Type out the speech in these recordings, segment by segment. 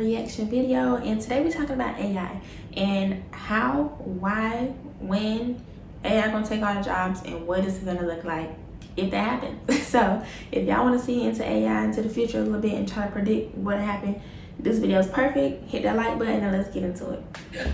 Reaction video, and today we're talking about AI and how, why, when AI gonna take all the jobs and what is it gonna look like if that happens. So if y'all want to see into AI into the future a little bit and try to predict what'll happen, this video is perfect. Hit that like button and let's get into it.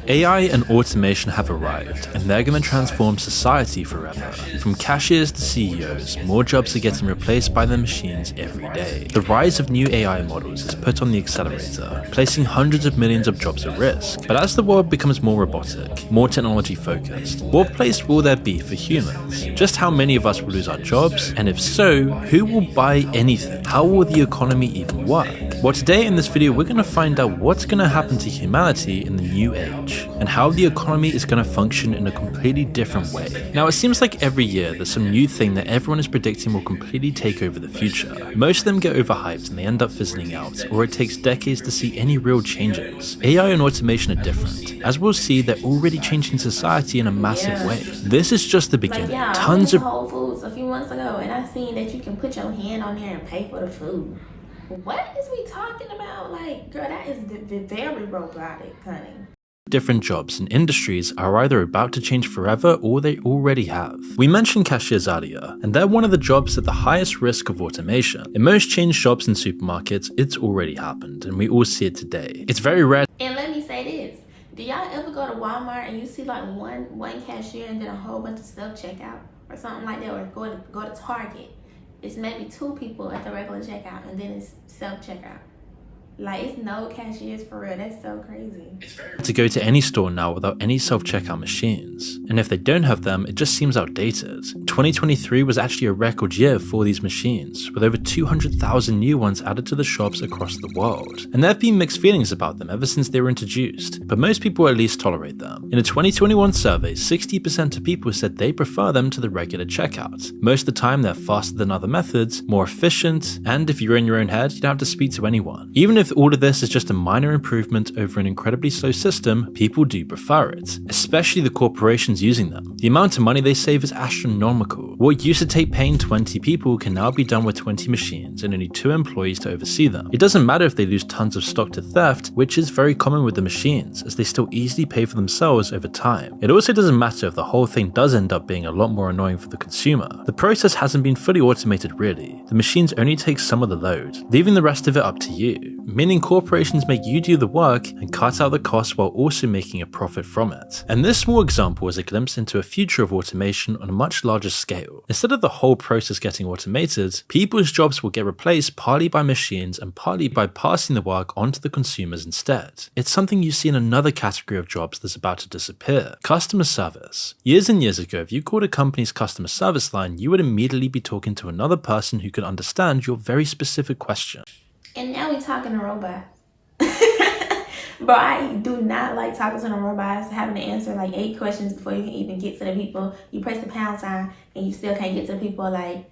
AI and automation have arrived, and they're going to transform society forever. From cashiers to CEOs, more jobs are getting replaced by their machines every day. The rise of new AI models is put on the accelerator, placing hundreds of millions of jobs at risk. But as the world becomes more robotic, more technology focused, what place will there be for humans? Just how many of us will lose our jobs? And if so, who will buy anything? How will the economy even work? Well, today in this video, we're going to find out what's going to happen to humanity in the new age, and how the economy is going to function in a completely different way. Now, it seems like every year there's some new thing that everyone is predicting will completely take over the future. Most of them get overhyped and they end up fizzling out, or it takes decades to see any real changes. AI and automation are different. As we'll see, they're already changing society in a massive way. This is just the beginning. Tons of Whole Foods a few months ago, and I seen that you can put your hand on there and pay for the food. What is we talking about? Like, girl, that is very robotic, honey. Different jobs and industries are either about to change forever or they already have. We mentioned cashiers earlier, and they're one of the jobs at the highest risk of automation. In most chain shops and supermarkets, it's already happened, and we all see it today. It's very rare. And let me say this. Do y'all ever go to Walmart and you see like one cashier and then a whole bunch of self-checkout or something like that, or go to Target? It's maybe two people at the regular checkout and then it's self-checkout. Like, it's no cashiers for real. That's so crazy. To go to any store now without any self-checkout machines, and if they don't have them, it just seems outdated. 2023 was actually a record year for these machines, with over 200,000 new ones added to the shops across the world. And there have been mixed feelings about them ever since they were introduced, but most people at least tolerate them. In a 2021 survey, 60% of people said they prefer them to the regular checkout. Most of the time they're faster than other methods, more efficient, and if you're in your own head, you don't have to speak to anyone. Even if all of this is just a minor improvement over an incredibly slow system, people do prefer it, especially the corporations using them. The amount of money they save is astronomical. What used to take paying 20 people can now be done with 20 machines and only 2 employees to oversee them. It doesn't matter if they lose tons of stock to theft, which is very common with the machines, as they still easily pay for themselves over time. It also doesn't matter if the whole thing does end up being a lot more annoying for the consumer. The process hasn't been fully automated really. The machines only take some of the load, leaving the rest of it up to you, meaning corporations make you do the work and cut out the cost while also making a profit from it. And this small example is a glimpse into a future of automation on a much larger scale. Instead of the whole process getting automated, people's jobs will get replaced partly by machines and partly by passing the work onto the consumers instead. It's something you see in another category of jobs that's about to disappear: customer service. Years and years ago, if you called a company's customer service line, you would immediately be talking to another person who could understand your very specific question. And now we talking to robots. But I do not like talking to the robots, having to answer like 8 questions before you can even get to the people. You press the pound sign and you still can't get to the people. Like,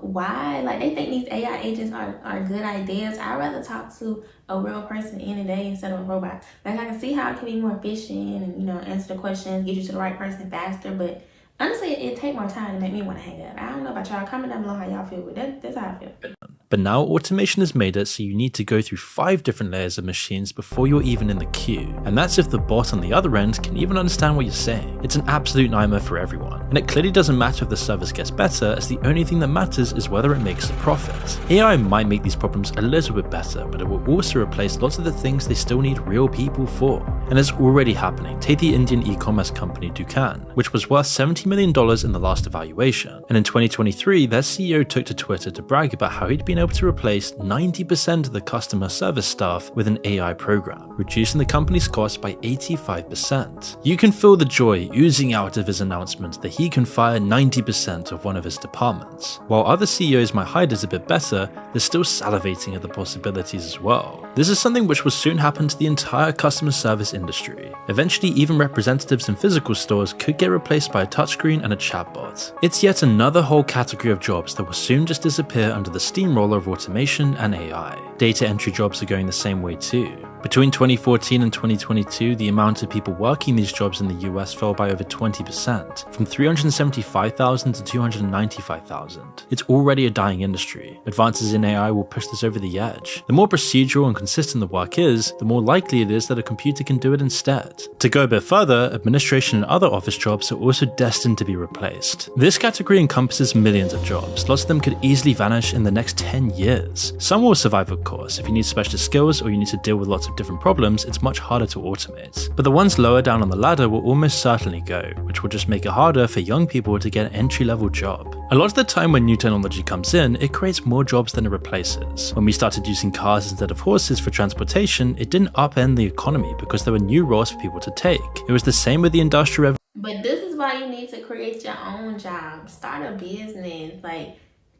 why? Like, they think these AI agents are good ideas. I'd rather talk to a real person any day instead of a robot. Like, I can see how it can be more efficient and, you know, answer the questions, get you to the right person faster, but honestly, it take more time to make me want to hang up. I don't know about y'all. Comment down below how y'all feel, but that's how I feel. But now automation has made it so you need to go through 5 different layers of machines before you're even in the queue. And that's if the bot on the other end can even understand what you're saying. It's an absolute nightmare for everyone. And it clearly doesn't matter if the service gets better, as the only thing that matters is whether it makes a profit. AI might make these problems a little bit better, but it will also replace lots of the things they still need real people for. And it's already happening. Take the Indian e-commerce company Dukaan, which was worth $70 million in the last evaluation. And in 2023, their CEO took to Twitter to brag about how he'd been able to replace 90% of the customer service staff with an AI program, reducing the company's cost by 85%. You can feel the joy oozing out of his announcement that he can fire 90% of one of his departments. While other CEOs might hide it a bit better, they're still salivating at the possibilities as well. This is something which will soon happen to the entire customer service industry. Eventually, even representatives in physical stores could get replaced by a touchscreen and a chatbot. It's yet another whole category of jobs that will soon just disappear under the steamroller of automation and AI. Data entry jobs are going the same way too. Between 2014 and 2022, the amount of people working these jobs in the US fell by over 20%, from 375,000 to 295,000. It's already a dying industry. Advances in AI will push this over the edge. The more procedural and consistent the work is, the more likely it is that a computer can do it instead. To go a bit further, administration and other office jobs are also destined to be replaced. This category encompasses millions of jobs. Lots of them could easily vanish in the next 10 years. Some will survive, of course. If you need specialist skills or you need to deal with lots of different problems, it's much harder to automate. But the ones lower down on the ladder will almost certainly go, which will just make it harder for young people to get an entry-level job. A lot of the time when new technology comes in, it creates more jobs than it replaces. When we started using cars instead of horses for transportation, it didn't upend the economy because there were new roles for people to take. It was the same with the Industrial Revolution. But this is why you need to create your own job. Start a business.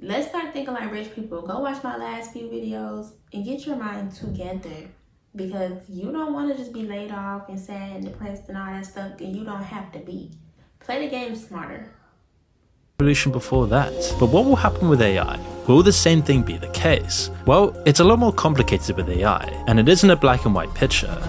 Let's start thinking like rich people. Go watch my last few videos and get your mind together. Because you don't want to just be laid off and sad and depressed and all that stuff, and you don't have to be. Play the game smarter. Before that. But what will happen with AI? Will the same thing be the case? Well, it's a lot more complicated with AI, and it isn't a black and white picture.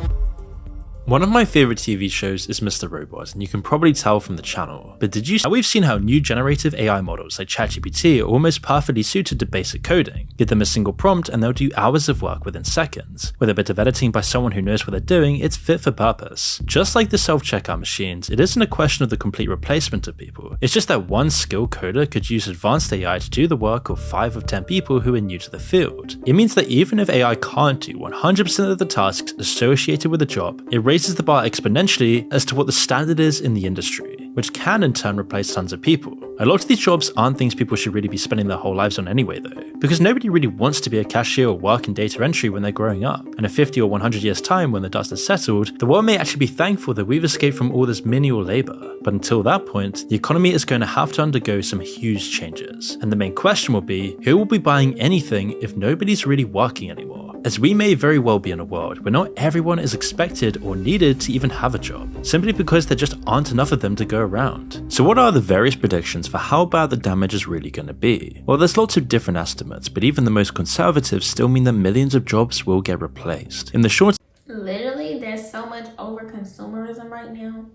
One of my favorite TV shows is Mr. Robot, and you can probably tell from the channel. But did you see? We've seen how new generative AI models like ChatGPT are almost perfectly suited to basic coding. Give them a single prompt and they'll do hours of work within seconds. With a bit of editing by someone who knows what they're doing, it's fit for purpose. Just like the self-checkout machines, it isn't a question of the complete replacement of people. It's just that one skilled coder could use advanced AI to do the work of 5 of 10 people who are new to the field. It means that even if AI can't do 100% of the tasks associated with a job, it raises the bar exponentially as to what the standard is in the industry, which can in turn replace tons of people. A lot of these jobs aren't things people should really be spending their whole lives on anyway though, because nobody really wants to be a cashier or work in data entry when they're growing up. In a 50 or 100 years time when the dust has settled, the world may actually be thankful that we've escaped from all this menial labor. But until that point, the economy is going to have to undergo some huge changes. And the main question will be, who will be buying anything if nobody's really working anymore? As we may very well be in a world where not everyone is expected or needed to even have a job, simply because there just aren't enough of them to go around. So what are the various predictions for how bad the damage is really going to be? Well, there's lots of different estimates, but even the most conservative still mean that millions of jobs will get replaced. In the short Literally, there's so much over-consumerism right now,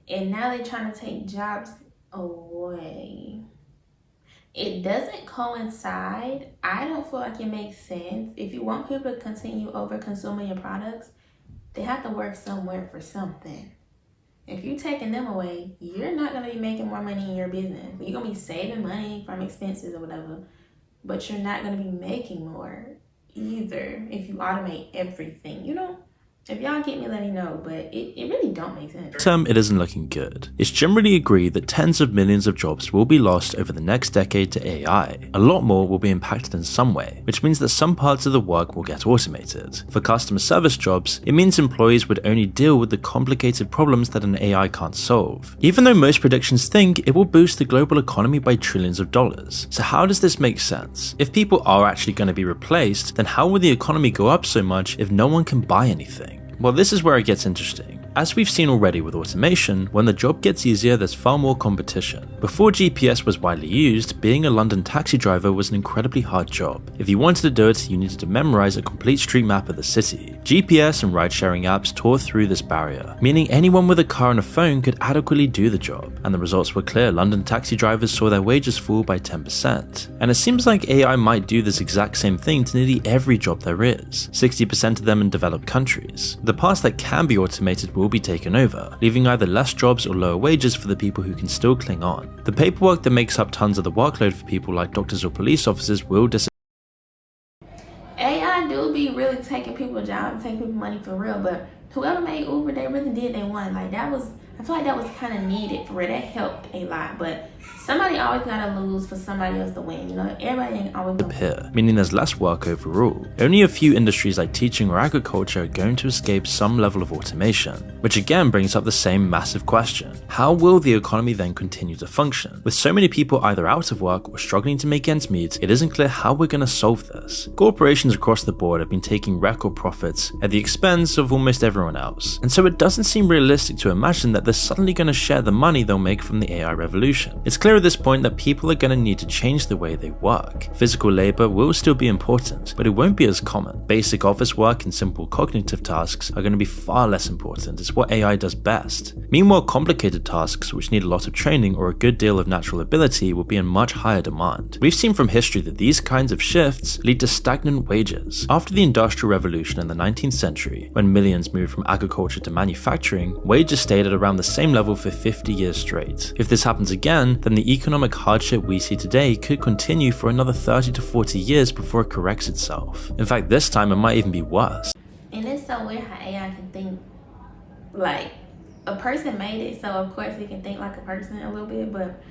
and now they're trying to take jobs away. It doesn't coincide. I don't feel like it makes sense. If you want people to continue over-consuming your products, they have to work somewhere for something. If you're taking them away, you're not going to be making more money in your business. You're going to be saving money from expenses or whatever, but you're not going to be making more either if you automate everything, you know? If y'all get me, let me know, but it really don't make sense. term, it isn't looking good. It's generally agreed that tens of millions of jobs will be lost over the next decade to AI. A lot more will be impacted in some way, which means that some parts of the work will get automated. For customer service jobs, it means employees would only deal with the complicated problems that an AI can't solve. Even though most predictions think it will boost the global economy by trillions of dollars. So how does this make sense? If people are actually going to be replaced, then how will the economy go up so much if no one can buy anything? Well, this is where it gets interesting. As we've seen already with automation, when the job gets easier, there's far more competition. Before GPS was widely used, being a London taxi driver was an incredibly hard job. If you wanted to do it, you needed to memorize a complete street map of the city. GPS and ride-sharing apps tore through this barrier, meaning anyone with a car and a phone could adequately do the job. And the results were clear. London taxi drivers saw their wages fall by 10%. And it seems like AI might do this exact same thing to nearly every job there is, 60% of them in developed countries. The parts that can be automated will be taken over, leaving either less jobs or lower wages for the people who can still cling on. The paperwork that makes up tons of the workload for people like doctors or police officers will disappear. AI do be really taking people's jobs, taking people's money for real, but whoever made Uber, they really did, they won. Like that was, I feel like that was kind of needed for real. That helped a lot, but somebody always gotta lose for somebody else to win, you know? Everybody ain't always Disappear, meaning there's less work overall. Only a few industries like teaching or agriculture are going to escape some level of automation, which again brings up the same massive question. How will the economy then continue to function? With so many people either out of work or struggling to make ends meet, it isn't clear how we're going to solve this. Corporations across the board have been taking record profits at the expense of almost everyone else, and so it doesn't seem realistic to imagine that they're suddenly going to share the money they'll make from the AI revolution. It's clear at this point that people are going to need to change the way they work. Physical labor will still be important, but it won't be as common. Basic office work and simple cognitive tasks are going to be far less important. It's what AI does best. Meanwhile, complicated tasks which need a lot of training or a good deal of natural ability will be in much higher demand. We've seen from history that these kinds of shifts lead to stagnant wages. After the Industrial Revolution in the 19th century, when millions moved from agriculture to manufacturing, wages stayed at around the same level for 50 years straight. If this happens again, then the economic hardship we see today could continue for another 30 to 40 years before it corrects itself. In fact, this time it might even be worse. And it's so weird how AI can think like a person made it, so of course it can think like a person a little bit, but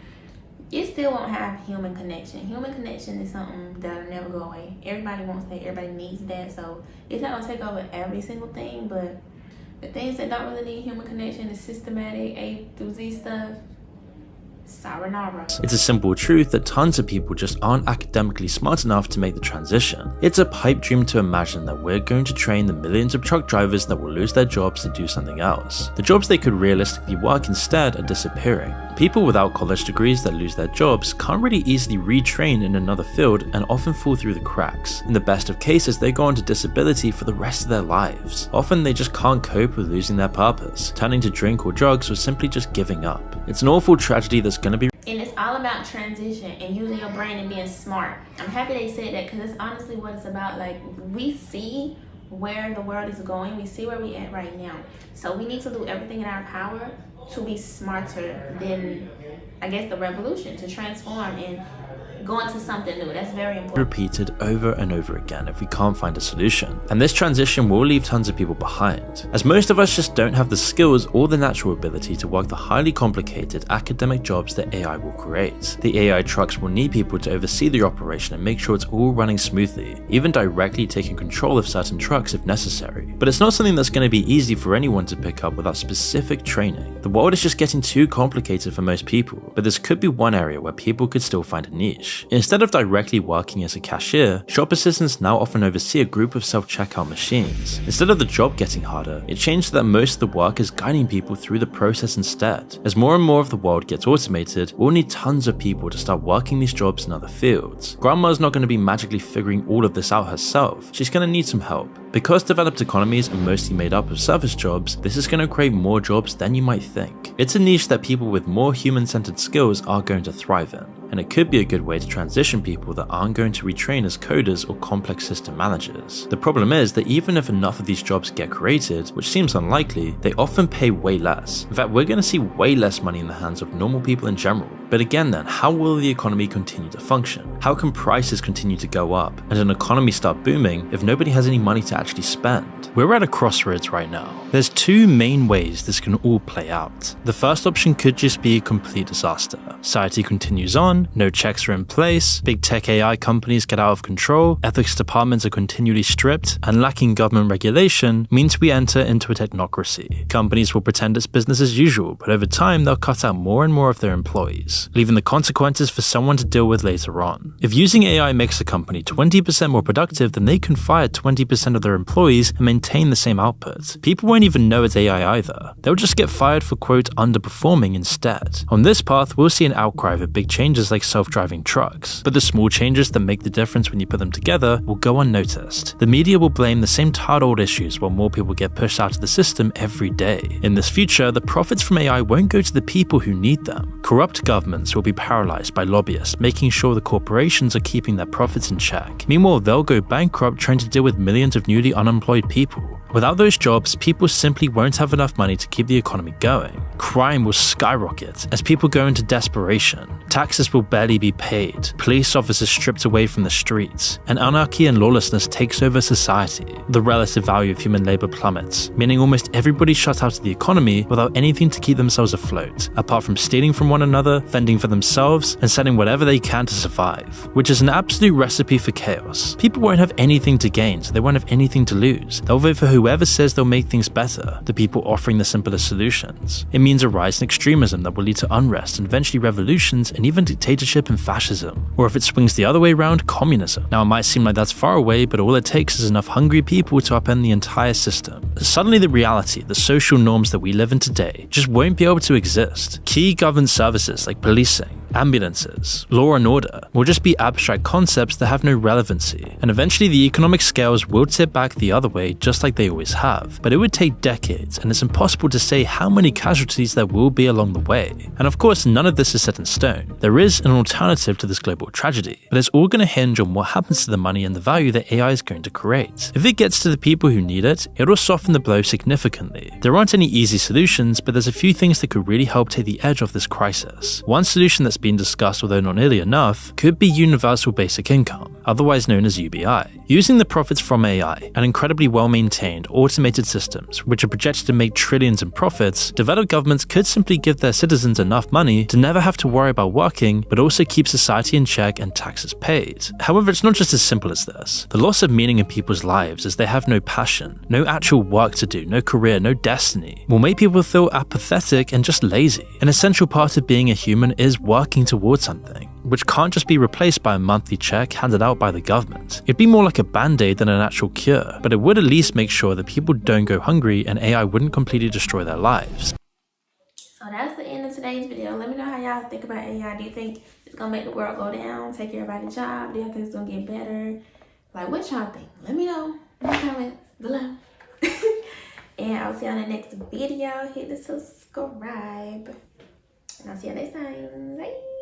it still won't have human connection. Human connection is something that'll never go away. Everybody wants that, everybody needs that, so it's not gonna take over every single thing, but the things that don't really need human connection, the systematic A through Z stuff, sayonara. It's a simple truth that tons of people just aren't academically smart enough to make the transition. It's a pipe dream to imagine that we're going to train the millions of truck drivers that will lose their jobs to do something else. The jobs they could realistically work instead are disappearing. People without college degrees that lose their jobs can't really easily retrain in another field and often fall through the cracks. In the best of cases, they go on to disability for the rest of their lives. Often they just can't cope with losing their purpose, turning to drink or drugs, or simply just giving up. It's an awful tragedy that's going to be. And it's all about transition and using your brain and being smart. I'm happy they said that because it's honestly what it's about. Like, we see where the world is going. We see where we're at right now. So we need to do everything in our power to be smarter than, I guess, the revolution, to transform and go into something new. That's very important. Repeated over and over again if we can't find a solution. And this transition will leave tons of people behind, as most of us just don't have the skills or the natural ability to work the highly complicated academic jobs that AI will create. The AI trucks will need people to oversee the operation and make sure it's all running smoothly, even directly taking control of certain trucks if necessary. But it's not something that's going to be easy for anyone to pick up without specific training. The world is just getting too complicated for most people, but this could be one area where people could still find a niche. Instead of directly working as a cashier, shop assistants now often oversee a group of self-checkout machines. Instead of the job getting harder, it changed so that most of the work is guiding people through the process instead. As more and more of the world gets automated, we'll need tons of people to start working these jobs in other fields. Grandma's not going to be magically figuring all of this out herself, she's going to need some help. Because developed economies are mostly made up of service jobs, this is going to create more jobs than you might think. It's a niche that people with more human-centered skills are going to thrive in, and it could be a good way to transition people that aren't going to retrain as coders or complex system managers. The problem is that even if enough of these jobs get created, which seems unlikely, they often pay way less. In fact, we're going to see way less money in the hands of normal people in general. But again then, how will the economy continue to function? How can prices continue to go up and an economy start booming if nobody has any money to actually spend? We're at a crossroads right now. There's two main ways this can all play out. The first option could just be a complete disaster. Society continues on, no checks are in place, big tech AI companies get out of control, ethics departments are continually stripped, and lacking government regulation means we enter into a technocracy. Companies will pretend it's business as usual, but over time they'll cut out more and more of their employees, leaving the consequences for someone to deal with later on. If using AI makes a company 20% more productive, then they can fire 20% of their employees and maintain the same output. People won't even know it's AI either. They'll just get fired for, quote, underperforming instead. On this path, we'll see an outcry for big changes like self-driving trucks, but the small changes that make the difference when you put them together will go unnoticed. The media will blame the same tired old issues while more people get pushed out of the system every day. In this future, the profits from AI won't go to the people who need them. Corrupt governments will be paralyzed by lobbyists, making sure the corporations are keeping their profits in check. Meanwhile, they'll go bankrupt trying to deal with millions of newly unemployed people. Without those jobs, people simply won't have enough money to keep the economy going. Crime will skyrocket as people go into desperation. Taxes will barely be paid, police officers stripped away from the streets, and anarchy and lawlessness takes over society. The relative value of human labor plummets, meaning almost everybody's shut out of the economy without anything to keep themselves afloat, apart from stealing from one another, fending for themselves, and selling whatever they can to survive, which is an absolute recipe for chaos. People won't have anything to gain, so they won't have anything to lose. They'll vote for whoever says they'll make things better, the people offering the simplest solutions. It means a rise in extremism that will lead to unrest and eventually revolutions in and even dictatorship and fascism. Or if it swings the other way around, communism. Now it might seem like that's far away, but all it takes is enough hungry people to upend the entire system. Suddenly the reality, the social norms that we live in today, just won't be able to exist. Key government services like policing, ambulances, law and order will just be abstract concepts that have no relevancy, and eventually the economic scales will tip back the other way just like they always have. But it would take decades, and it's impossible to say how many casualties there will be along the way. And of course, none of this is set in stone. There is an alternative to this global tragedy, but it's all going to hinge on what happens to the money and the value that AI is going to create. If it gets to the people who need it, it'll soften the blow significantly. There aren't any easy solutions, but there's a few things that could really help take the edge off this crisis. One solution that's been discussed, although not nearly enough, could be universal basic income, otherwise known as UBI. Using the profits from AI and incredibly well-maintained automated systems, which are projected to make trillions in profits, developed governments could simply give their citizens enough money to never have to worry about working, but also keep society in check and taxes paid. However, it's not just as simple as this. The loss of meaning in people's lives as they have no passion, no actual work to do, no career, no destiny, will make people feel apathetic and just lazy. An essential part of being a human is working towards something, which can't just be replaced by a monthly check handed out by the government. It'd be more like a band-aid than an actual cure, but it would at least make sure that people don't go hungry and AI wouldn't completely destroy their lives. So that's the end of today's video. Let me know how y'all think about AI. Do you think it's gonna make the world go down, take everybody's job? Do you think it's gonna get better? Like, what y'all think? Let me know in the comments below. And I'll see you on the next video. Hit the subscribe. And I'll see you next time. Bye.